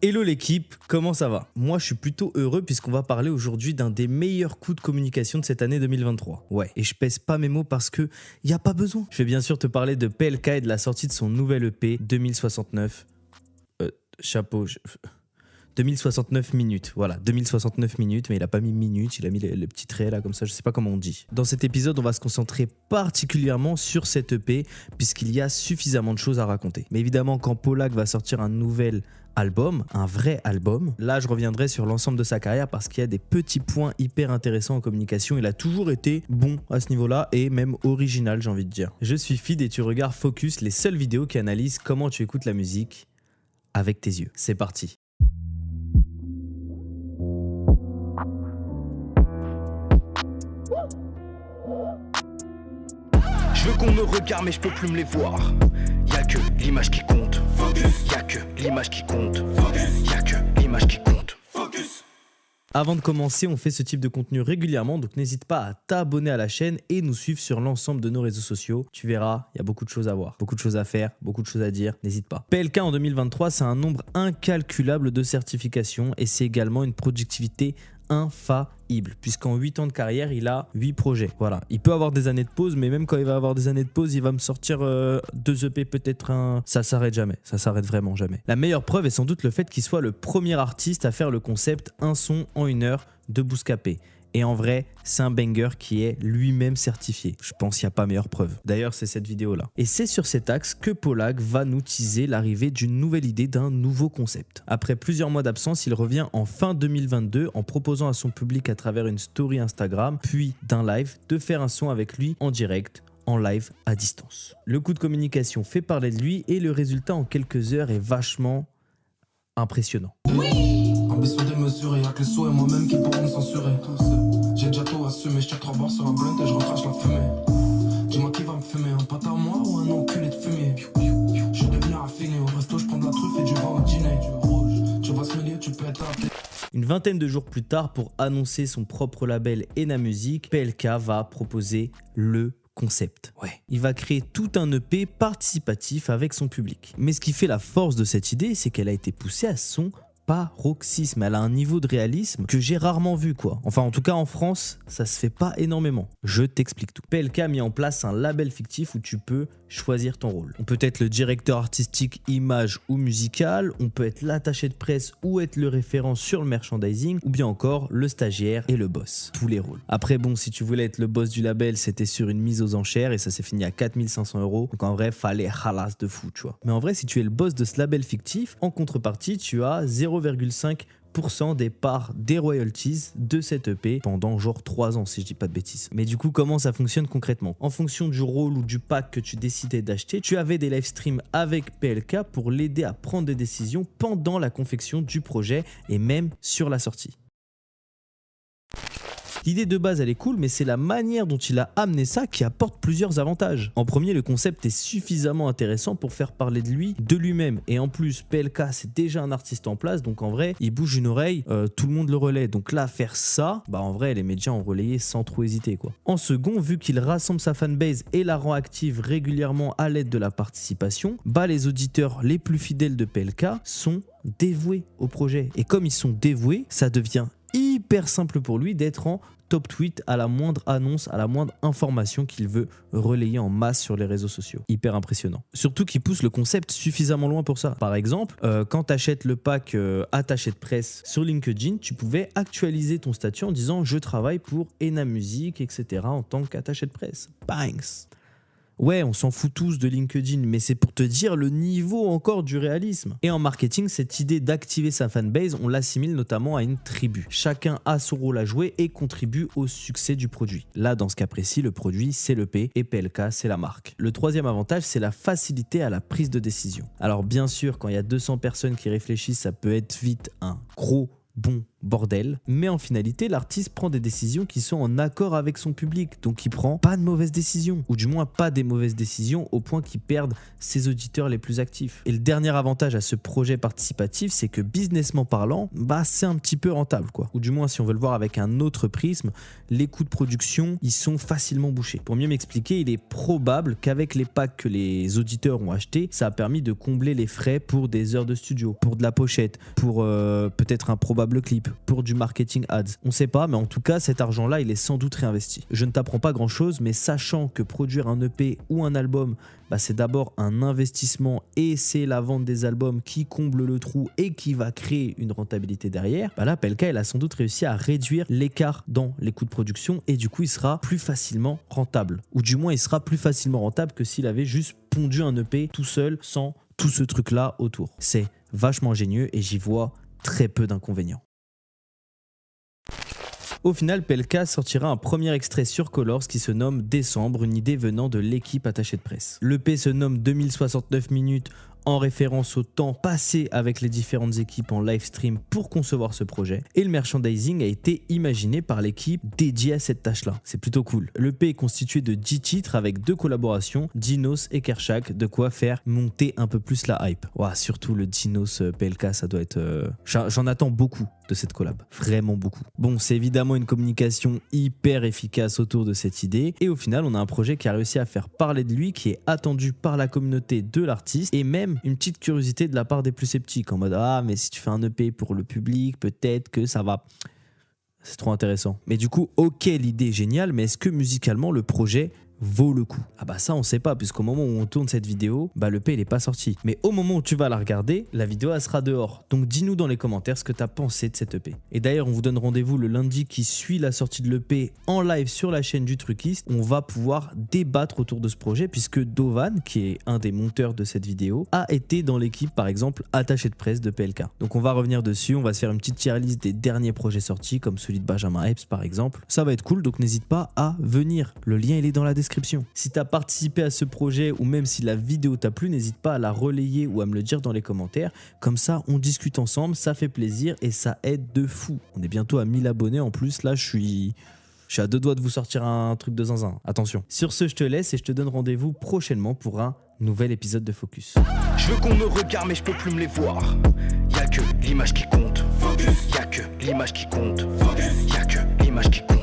Hello l'équipe, comment ça va? Moi je suis plutôt heureux puisqu'on va parler aujourd'hui d'un des meilleurs coups de communication de cette année 2023. Ouais, et je pèse pas mes mots parce que y a pas besoin. Je vais bien sûr te parler de PLK et de la sortie de son nouvel EP 2069. Chapeau, 2069 minutes, voilà, 2069 minutes, mais il a pas mis minutes, il a mis les petits traits là comme ça, je sais pas comment on dit. Dans cet épisode, on va se concentrer particulièrement sur cette EP puisqu'il y a suffisamment de choses à raconter. Mais évidemment, quand Polak va sortir un nouvel album, un vrai album, là je reviendrai sur l'ensemble de sa carrière parce qu'il y a des petits points hyper intéressants en communication. Il a toujours été bon à ce niveau-là et même original, j'ai envie de dire. Je suis Fid et tu regardes Focus, les seules vidéos qui analysent comment tu écoutes la musique avec tes yeux. C'est parti. Je veux qu'on me regarde mais je peux plus me les voir. Y'a que l'image qui compte. Focus. Y'a que l'image qui compte. Focus. Y'a que l'image qui compte. Focus. Avant de commencer, on fait ce type de contenu régulièrement, donc n'hésite pas à t'abonner à la chaîne et nous suivre sur l'ensemble de nos réseaux sociaux. Tu verras, il y a beaucoup de choses à voir, beaucoup de choses à faire, beaucoup de choses à dire, n'hésite pas. PLK en 2023, c'est un nombre incalculable de certifications et c'est également une productivité infaillible, puisqu'en 8 ans de carrière, il a 8 projets. Voilà, il peut avoir des années de pause, mais même quand il va avoir des années de pause, il va me sortir 2 EP, peut-être un... Ça s'arrête jamais, ça s'arrête vraiment jamais. La meilleure preuve est sans doute le fait qu'il soit le premier artiste à faire le concept un son en 1 heure de Bouscapé. Et en vrai, c'est un banger qui est lui-même certifié. Je pense qu'il n'y a pas meilleure preuve. D'ailleurs, c'est cette vidéo-là. Et c'est sur cet axe que Polak va nous teaser l'arrivée d'une nouvelle idée, d'un nouveau concept. Après plusieurs mois d'absence, il revient en fin 2022 en proposant à son public à travers une story Instagram, puis d'un live, de faire un son avec lui en direct, en live à distance. Le coup de communication fait parler de lui et le résultat en quelques heures est vachement impressionnant. Ambition démesurée, y'a que les souhaits moi-même qui pourront me censurer. J'ai déjà tout assumé, je tire 3 barres sur un blunt et je recrache la fumée. Dis-moi qui va me fumer, un pote à moi ou un enculé de fumier. Je suis devenu raffiné, au resto je prends de la truffe et du vin au dîner. Tu vois ce milieu, tu peux être à... Une vingtaine de jours plus tard, pour annoncer son propre label Ena Music, PLK va proposer le concept. Ouais. Il va créer tout un EP participatif avec son public. Mais ce qui fait la force de cette idée, c'est qu'elle a été poussée à son paroxysme. Elle a un niveau de réalisme que j'ai rarement vu, quoi. Enfin, en tout cas, en France, ça se fait pas énormément. Je t'explique tout. PLK a mis en place un label fictif où tu peux choisir ton rôle. On peut être le directeur artistique, image ou musical, on peut être l'attaché de presse ou être le référent sur le merchandising, ou bien encore le stagiaire et le boss. Tous les rôles. Après, bon, si tu voulais être le boss du label, c'était sur une mise aux enchères et ça s'est fini à 4500 €. Donc en vrai, fallait halas de fou, tu vois. Mais en vrai, si tu es le boss de ce label fictif, en contrepartie, tu as 0,5% des parts des royalties de cette EP pendant genre 3 ans si je dis pas de bêtises. Mais du coup, comment ça fonctionne concrètement? En fonction du rôle ou du pack que tu décides d'acheter, tu avais des live streams avec PLK pour l'aider à prendre des décisions pendant la confection du projet et même sur la sortie. L'idée de base elle est cool, mais c'est la manière dont il a amené ça qui apporte plusieurs avantages. En premier, le concept est suffisamment intéressant pour faire parler de lui, de lui-même. Et en plus, PLK c'est déjà un artiste en place, donc en vrai, il bouge une oreille, tout le monde le relaie. Donc là, faire ça, bah en vrai, les médias ont relayé sans trop hésiter, quoi. En second, vu qu'il rassemble sa fanbase et la rend active régulièrement à l'aide de la participation, bah les auditeurs les plus fidèles de PLK sont dévoués au projet. Et comme ils sont dévoués, ça devient hyper simple pour lui d'être en top tweet à la moindre annonce, à la moindre information qu'il veut relayer en masse sur les réseaux sociaux. Hyper impressionnant. Surtout qu'il pousse le concept suffisamment loin pour ça. Par exemple, quand tu achètes le pack attaché de presse sur LinkedIn, tu pouvais actualiser ton statut en disant « Je travaille pour Ena Music, etc. en tant qu'attaché de presse. » Bangs. Ouais, on s'en fout tous de LinkedIn, mais c'est pour te dire le niveau encore du réalisme. Et en marketing, cette idée d'activer sa fanbase, on l'assimile notamment à une tribu. Chacun a son rôle à jouer et contribue au succès du produit. Là, dans ce cas précis, le produit, c'est l'EP et PLK, c'est la marque. Le troisième avantage, c'est la facilité à la prise de décision. Alors bien sûr, quand il y a 200 personnes qui réfléchissent, ça peut être vite un gros bon bordel. Mais en finalité, l'artiste prend des décisions qui sont en accord avec son public, donc il prend pas de mauvaises décisions, ou du moins pas des mauvaises décisions au point qu'il perde ses auditeurs les plus actifs. Et le dernier avantage à ce projet participatif, c'est que businessment parlant, c'est un petit peu rentable quoi. Ou du moins si on veut le voir avec un autre prisme, les coûts de production, ils sont facilement bouchés. Pour mieux m'expliquer, il est probable qu'avec les packs que les auditeurs ont achetés, ça a permis de combler les frais pour des heures de studio, pour de la pochette, pour peut-être un probable clip, pour du marketing ads. On sait pas, mais en tout cas, cet argent-là, il est sans doute réinvesti. Je ne t'apprends pas grand-chose, mais sachant que produire un EP ou un album, c'est d'abord un investissement et c'est la vente des albums qui comble le trou et qui va créer une rentabilité derrière, là, PLK, il a sans doute réussi à réduire l'écart dans les coûts de production et du coup, il sera plus facilement rentable. Ou du moins, il sera plus facilement rentable que s'il avait juste pondu un EP tout seul sans tout ce truc-là autour. C'est vachement ingénieux et j'y vois très peu d'inconvénients. Au final, PLK sortira un premier extrait sur Colors qui se nomme Décembre, une idée venant de l'équipe attachée de presse. L'EP se nomme 2069 minutes en référence au temps passé avec les différentes équipes en live stream pour concevoir ce projet. Et le merchandising a été imaginé par l'équipe dédiée à cette tâche-là. C'est plutôt cool. L'EP est constitué de 10 titres avec 2 collaborations, Dinos et Kershak, de quoi faire monter un peu plus la hype. Surtout le Dinos PLK, ça doit être... J'en attends beaucoup de cette collab. Vraiment beaucoup. Bon, c'est évidemment une communication hyper efficace autour de cette idée. Et au final, on a un projet qui a réussi à faire parler de lui, qui est attendu par la communauté de l'artiste et même une petite curiosité de la part des plus sceptiques en mode mais si tu fais un EP pour le public, peut-être que ça va... C'est trop intéressant. Mais du coup, ok, l'idée est géniale, mais est-ce que musicalement le projet vaut le coup? Ça on sait pas, puisqu'au moment où on tourne cette vidéo, l'EP il est pas sorti. Mais au moment où tu vas la regarder, la vidéo elle sera dehors. Donc dis-nous dans les commentaires ce que tu as pensé de cette EP. Et d'ailleurs on vous donne rendez-vous le lundi qui suit la sortie de l'EP en live sur la chaîne du Truckist. On va pouvoir débattre autour de ce projet puisque Dovan, qui est un des monteurs de cette vidéo, a été dans l'équipe par exemple attaché de presse de PLK. Donc on va revenir dessus, on va se faire une petite tier list des derniers projets sortis comme celui de Benjamin Epps par exemple. Ça va être cool, donc n'hésite pas à venir. Le lien il est dans la description. Si tu as participé à ce projet ou même si la vidéo t'a plu, n'hésite pas à la relayer ou à me le dire dans les commentaires. Comme ça, on discute ensemble, ça fait plaisir et ça aide de fou. On est bientôt à 1000 abonnés en plus. Là, je suis à 2 doigts de vous sortir un truc de zinzin. Attention. Sur ce, je te laisse et je te donne rendez-vous prochainement pour un nouvel épisode de Focus. Je veux qu'on me regarde mais je peux plus me les voir. Y'a que l'image qui compte. Focus. Y'a que l'image qui compte. Focus. Y'a que l'image qui compte.